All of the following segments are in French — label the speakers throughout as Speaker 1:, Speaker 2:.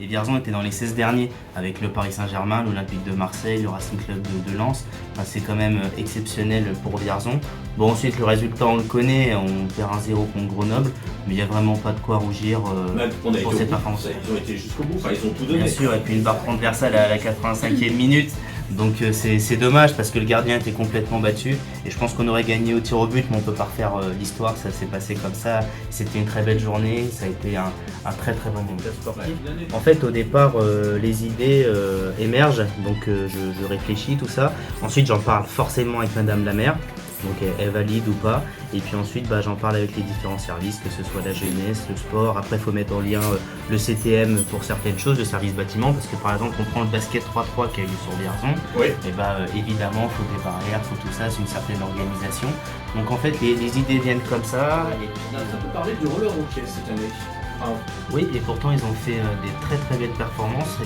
Speaker 1: Les Vierzons étaient dans les 16 derniers avec le Paris Saint-Germain, l'Olympique de Marseille, le Racing Club de Lens. Enfin, c'est quand même exceptionnel pour Vierzon. Bon, ensuite, le résultat, on le connaît, on perd 1-0 contre Grenoble, mais il n'y a vraiment pas de quoi rougir pour cette performance.
Speaker 2: Ils ont été jusqu'au bout, ils ont tout donné.
Speaker 1: Bien sûr, et puis une barre transversale à la 85e minute. Donc c'est dommage parce que le gardien était complètement battu et je pense qu'on aurait gagné au tir au but, mais on peut pas refaire l'histoire, ça s'est passé comme ça. C'était une très belle journée, ça a été un très très bon moment sportif. En fait, au départ, les idées émergent, donc je réfléchis tout ça. Ensuite, j'en parle forcément avec Madame la maire. Donc elle valide ou pas, et puis ensuite j'en parle avec les différents services, que ce soit la jeunesse, le sport. Après il faut mettre en lien le CTM pour certaines choses, le service bâtiment, parce que par exemple on prend le basket 3-3 qui a eu sur Vierzon,
Speaker 2: oui.
Speaker 1: Et évidemment il faut des barrières, il faut tout ça, c'est une certaine organisation. Donc en fait les idées viennent comme ça.
Speaker 2: On a un peu parlé du roller hockey cette année.
Speaker 1: Oui, et pourtant ils ont fait des très très belles performances.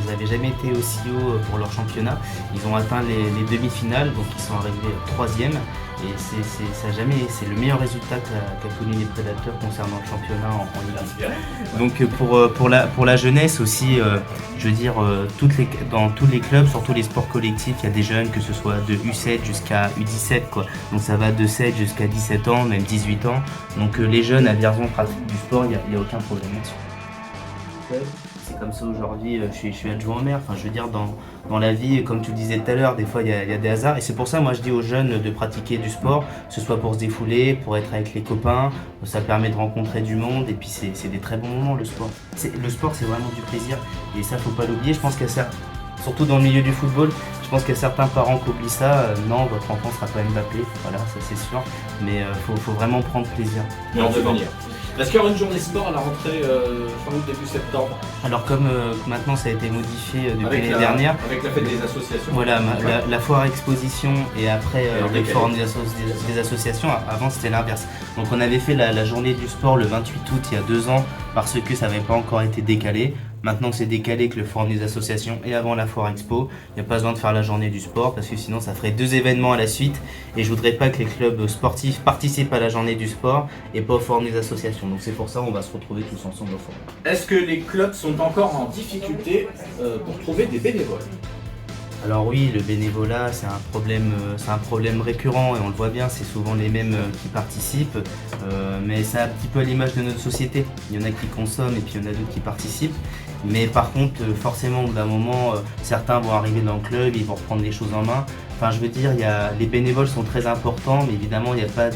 Speaker 1: Ils n'avaient jamais été aussi haut pour leur championnat. Ils ont atteint les demi-finales, donc ils sont arrivés 3e. Et c'est le meilleur résultat qu'a connu les Prédateurs concernant le championnat en Ligue 1. Donc pour la jeunesse aussi, je veux dire, dans tous les clubs, surtout les sports collectifs, il y a des jeunes, que ce soit de U7 jusqu'à U17, quoi. Donc ça va de 7 jusqu'à 17 ans, même 18 ans. Donc les jeunes à Vierzon pratiquent du sport, il n'y a aucun problème là-dessus. C'est comme ça aujourd'hui, je suis adjoint au maire. Enfin, je veux dire, dans la vie, comme tu le disais tout à l'heure, des fois il y a des hasards. Et c'est pour ça, moi je dis aux jeunes de pratiquer du sport, que ce soit pour se défouler, pour être avec les copains. Ça permet de rencontrer du monde et puis c'est des très bons moments, le sport. Le sport, c'est vraiment du plaisir et ça, faut pas l'oublier. Je pense qu'il y a surtout dans le milieu du football, je pense qu'il y a certains parents qui oublient ça. Non, votre enfant sera pas Mbappé, voilà, ça c'est sûr. Mais faut vraiment prendre plaisir.
Speaker 2: Et en devenir. Est-ce qu'il y aura une journée sport à la rentrée fin août, début septembre?
Speaker 1: Alors comme maintenant ça a été modifié depuis l'année dernière.
Speaker 2: Avec la fête des associations.
Speaker 1: Voilà, la foire exposition et après le forum des associations, avant c'était l'inverse. Donc on avait fait la journée du sport le 28 août il y a 2 ans parce que ça n'avait pas encore été décalé. Maintenant que c'est décalé, que le forum des associations et avant la foire expo, il n'y a pas besoin de faire la journée du sport parce que sinon ça ferait 2 événements à la suite et je voudrais pas que les clubs sportifs participent à la journée du sport et pas au forum des associations. Donc c'est pour ça qu'on va se retrouver tous ensemble au forum.
Speaker 2: Est-ce que les clubs sont encore en difficulté pour trouver des bénévoles?
Speaker 1: Alors oui, le bénévolat, c'est un problème récurrent et on le voit bien, c'est souvent les mêmes qui participent, mais c'est un petit peu à l'image de notre société. Il y en a qui consomment et puis il y en a d'autres qui participent. Mais par contre, forcément, au bout d'un moment, certains vont arriver dans le club, ils vont reprendre les choses en main. Enfin, je veux dire, les bénévoles sont très importants, mais évidemment, il n'y a pas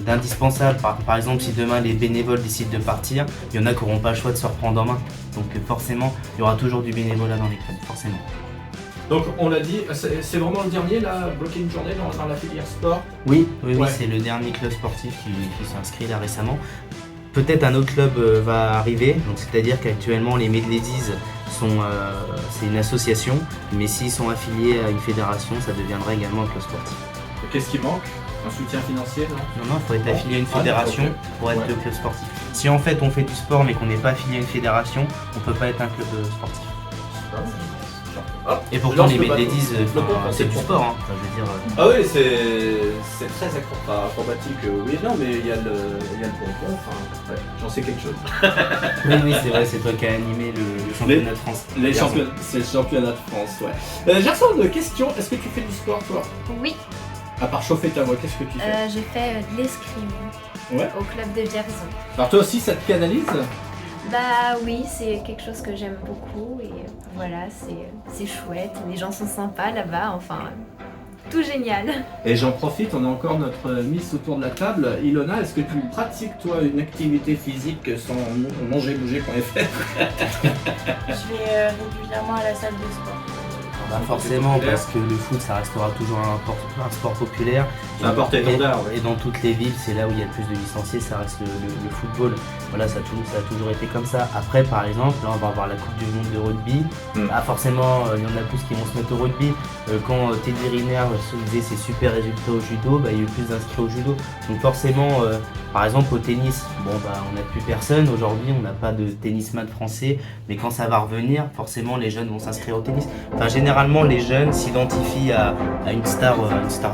Speaker 1: d'indispensable. Par exemple, si demain les bénévoles décident de partir, il y en a qui n'auront pas le choix de se reprendre en main. Donc forcément, il y aura toujours du bénévolat dans les clubs, forcément.
Speaker 2: Donc on l'a dit, c'est vraiment le dernier là, bloquer une journée dans la filière sport?
Speaker 1: Oui, c'est le dernier club sportif qui s'est inscrit là récemment. Peut-être un autre club va arriver, donc c'est-à-dire qu'actuellement les Medladies c'est une association, mais s'ils sont affiliés à une fédération, ça deviendra également un club sportif.
Speaker 2: Qu'est-ce qui manque? Un soutien financier?
Speaker 1: Non, il faut être affilié à une fédération pour être le club sportif. Si en fait on fait du sport mais qu'on n'est pas affilié à une fédération, on ne peut pas être un club sportif. Et pourtant les Medladies, c'est du sport, hein. Enfin, je veux dire,
Speaker 2: Ah oui, c'est très acrobatique, oui, non, mais il y a le bonbon, enfin, ouais, j'en sais quelque chose.
Speaker 1: Oui, c'est vrai, c'est toi qui as animé le championnat de France.
Speaker 2: C'est le championnat de France, ouais. Gerson, question, est-ce que tu fais du sport, toi?
Speaker 3: Oui.
Speaker 2: À part chauffer ta voix, qu'est-ce que tu fais?
Speaker 3: J'ai fait de l'escrime au club de Vierzon.
Speaker 2: Alors toi aussi, ça te canalise?
Speaker 3: Bah oui, c'est quelque chose que j'aime beaucoup et voilà, c'est chouette, les gens sont sympas là-bas, enfin, tout génial.
Speaker 2: Et j'en profite, on a encore notre Miss autour de la table. Ilona, est-ce que tu pratiques toi une activité physique sans mangerbouger.fr?
Speaker 4: Je vais régulièrement à la salle de sport.
Speaker 1: Forcément, parce que le foot, ça restera toujours un sport populaire.
Speaker 2: C'est un porté étendard,
Speaker 1: et dans toutes les villes, c'est là où il y a le plus de licenciés, ça reste le football. Voilà, ça a toujours été comme ça. Après, par exemple, là, on va avoir la Coupe du Monde de rugby. Forcément, il y en a plus qui vont se mettre au rugby. Quand Teddy Riner faisait ses super résultats au judo, il y a eu plus d'inscrits au judo. Donc forcément, par exemple, au tennis, on n'a plus personne. Aujourd'hui, on n'a pas de tennisman français. Mais quand ça va revenir, forcément, les jeunes vont s'inscrire au tennis. Enfin, généralement, les jeunes s'identifient à une star du sport.